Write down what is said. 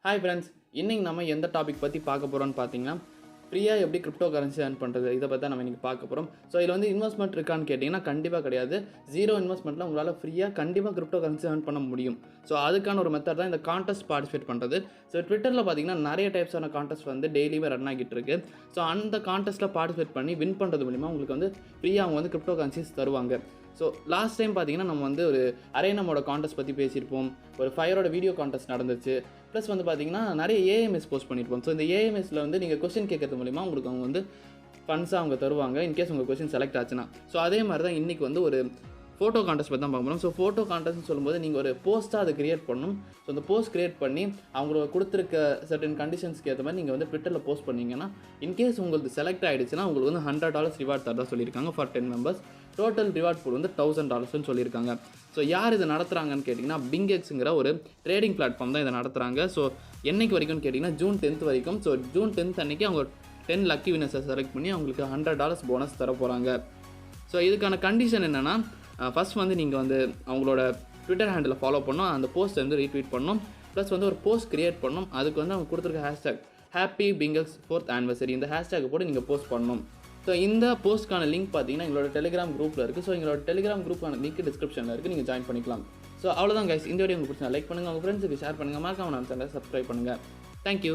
Hi friends, இன்றைக்கி நம்ம எந்த டாபிக் பற்றி பார்க்க போகிறோம்னு பார்த்தீங்கன்னா, ஃப்ரீயாக எப்படி கிரிப்டோ கரன்சி ஏர்ன் பண்ணுறது, இதை பற்றி தான் நம்ம இன்றைக்கி பார்க்க போகிறோம். ஸோ இதில் வந்து இன்வெஸ்ட்மெண்ட் இருக்கான்னு கேட்டிங்கன்னா கண்டிப்பாக கிடையாது. ஜீரோ இன்வெஸ்ட்மெண்ட்டில் உங்களால் ஃப்ரீயாக கண்டிப்பாக கிரிப்டோ கரன்சி ஏர்ன் பண்ண முடியும். ஸோ அதுக்கான ஒரு மெத்தட் தான் இந்த கான்டெஸ்ட் பார்ட்டிசிபேட் பண்ணுறது. ஸோ ட்விட்டரில் பார்த்தீங்கன்னா நிறைய டைப்ஸான கான்டெஸ்ட் வந்து டெய்லியுமே ரன் ஆகிட்டு இருக்குது. ஸோ அந்த கான்டெஸ்ட்டில் பார்ட்டிசிபேட் பண்ணி வின் பண்ணுறது மூலிமா உங்களுக்கு வந்து ஃப்ரீயாக அவங்க வந்து கிரிப்டோ கரன்சிஸ் தருவாங்க. ஸோ லாஸ்ட் டைம் பார்த்தீங்கன்னா நம்ம வந்து ஒரு அரேனமோட கான்டெஸ்ட் பற்றி பேசியிருப்போம். ஒரு ஃபயரோட வீடியோ கான்டெஸ்ட் நடந்துச்சு. ப்ளஸ் வந்து பார்த்தீங்கன்னா நிறைய ஏஎம்எஸ் போஸ்ட் பண்ணியிருப்போம். ஸோ இந்த ஏஎம்எஸில் வந்து நீங்கள் கொஸ்டின் கேட்கறது மூலிமா உங்களுக்கு அவங்க வந்து ஃபண்ட்ஸாக அவங்க தருவாங்க இன்கேஸ் உங்கள் கொஸ்டின் செலக்ட் ஆச்சுன்னா. ஸோ அதே மாதிரி தான் இன்றைக்கி வந்து ஒரு ஃபோட்டோ கான்டெஸ்ட் பற்றி தான் பார்க்க போகிறோம். ஸோ ஃபோட்டோ கான்டெஸ்ட்னு சொல்லும்போது நீங்கள் ஒரு போஸ்ட்டாக அதை கிரியேட் பண்ணணும். ஸோ அந்த போஸ்ட் கிரியேட் பண்ணி அவங்களோட கொடுத்துருக்க சர்டன் கண்டிஷன்ஸ்க்கு ஏற்ற மாதிரி நீங்கள் வந்து ட்விட்டரில் போஸ்ட் பண்ணிங்கன்னா இன்கேஸ் உங்களுக்கு செலக்ட் ஆகிடுச்சுன்னா உங்களுக்கு வந்து $100 ரிவார்ட் தரதா சொல்லியிருக்காங்க for 10 members. Total reward pool வந்து $1000 சொல்லியிருக்காங்க. ஸோ யார் இதை நடத்துகிறாங்கன்னு கேட்டிங்கன்னா BingXங்கிற ஒரு ட்ரேடிங் பிளாட்ஃபார்ம் தான் இதை நடத்துகிறாங்க. ஸோ என்னைக்கு வரைக்கும்னு கேட்டிங்கன்னா ஜூன் 10th வரைக்கும். ஸோ ஜூன் 10th அன்றைக்கி அவங்க 10 லக்கி வினர்ஸை செலக்ட் பண்ணி அவங்களுக்கு $100 போனஸ் தர போகிறாங்க. ஸோ இதுக்கான கண்டிஷன் என்னென்னா, ஃபஸ்ட் வந்து நீங்கள் வந்து அவங்களோட ட்விட்டர் ஹேண்டில் ஃபாலோ பண்ணணும், அந்த போஸ்ட் வந்து ரீட்வீட் பண்ணணும், ப்ளஸ் வந்து ஒரு போஸ்ட் கிரியேட் பண்ணணும். அதுக்கு வந்து அவங்க கொடுத்துருக்க hashtag happy BingX 4th anniversary இந்த ஹேஷ்டேக் போட்டு நீங்கள் போஸ்ட் பண்ணணும். ஸோ இந்த போஸ்ட்கான லிங்க் பார்த்தீங்கன்னா எங்களோட டெலிகிராம் குரூப்பில் இருக்குது. ஸோ எங்களோட டெலிகிராம் குரூப்பான லிங்க் டிஸ்கிரிப்ஷனில் இருக்குது, நீங்கள் ஜாயின் பண்ணிக்கலாம். ஸோ அவ்வளோதான் கைஸ், இந்த வீடியோ உங்களுக்கு பிடிச்சா லைக் பண்ணுங்கள், உங்கள் ஃப்ரெண்ட்ஸுக்கு ஷேர் பண்ணுங்கள், மறக்காம நம்ம சேனலை சப்ஸ்கிரைப் பண்ணுங்கள். தேங்க்யூ.